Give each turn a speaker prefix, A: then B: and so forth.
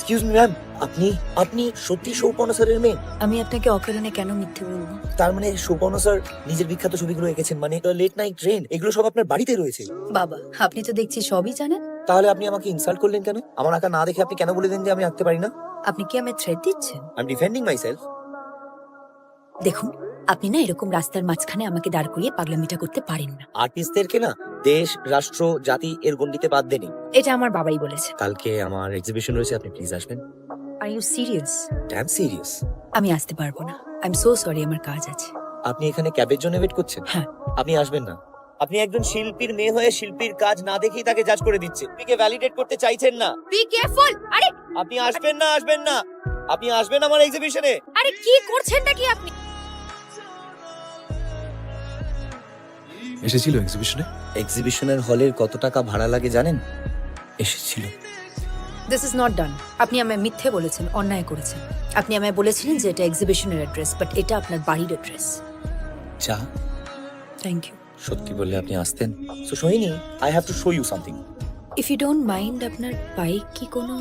A: Excuse me ma'am, আপনি আপনি সত্যি সৌপর্ণ স্যারের মেয়ে?
B: আমি আপনাকে অকারণে কেন মিথ্যে বলবো?
A: তার মানে সৌপর্ণ স্যার নিজের বিখ্যাত ছবিগুলো এঁকেছেন, মানে লেট নাইট ট্রেন, এগুলো সব আপনার বাড়িতে রয়েছে?
B: বাবা, আপনি তো দেখছি সবই জানেন।
A: তাহলে আপনি আমাকে ইনসাল্ট করলেন কেন? আমার আঁকা না দেখে আপনি কেন বলে দেন যে আমি আঁকতে পারি না?
B: আপনি কি আমায় থ্রেট দিচ্ছেন?
A: I am defending my self.
B: দেখুন, আপনি না এরকম রাস্তার মাঝখানে আমাকে দাঁড় করিয়ে পাগলামিটা করতে পারেন না।
A: আর্টিস্টদেরকে না দেশ, রাষ্ট্র, জাতি এর গণ্ডিতে বাদ দেনি।
B: এটা আমার বাবাই বলেছে।
A: কালকে আমার এক্সিবিশন রয়েছে, আপনি প্লিজ আসবেন।
B: Are you serious?
A: Damn serious.
B: আমি আসতে পারবো না। আই এম সো সরি, আমার কাজ আছে।
A: আপনি এখানে ক্যাবের জন্য ওয়েট করছেন?
B: হ্যাঁ।
A: আপনি আসবেন না। আপনি একজন শিল্পীর মেয়ে হয়ে শিল্পীর কাজ না দেখেই তাকে জাজ করে দিচ্ছে। শিল্পীকে ভ্যালিডেট করতে চাইছেন না।
B: Be careful. আরে
A: আপনি আসবেন না, আসবেন না। আপনি আসবেন আমার এক্সিবিশনে।
B: আরে কি করছেনটা কি আপনি?
C: এসেছিল এক্সিবিশনে?
A: এক্সিবিশনের হলের কত টাকা ভাড়া লাগে জানেন? এসেছিল।
B: This is not done. আপনি আমায় মিথ্যে বলেছেন, অন্যায় করেছেন। আপনি আমায় বলেছিলেন যে এটা এক্সিবিশনের অ্যাড্রেস, বাট এটা আপনার বাড়ির অ্যাড্রেস।
A: চা
B: থ্যাংক ইউ।
A: সত্যি বললে আপনি আসতেন। So Sohini, I have to show you something.
B: If you don't mind, আপনার বাইক কি কোনো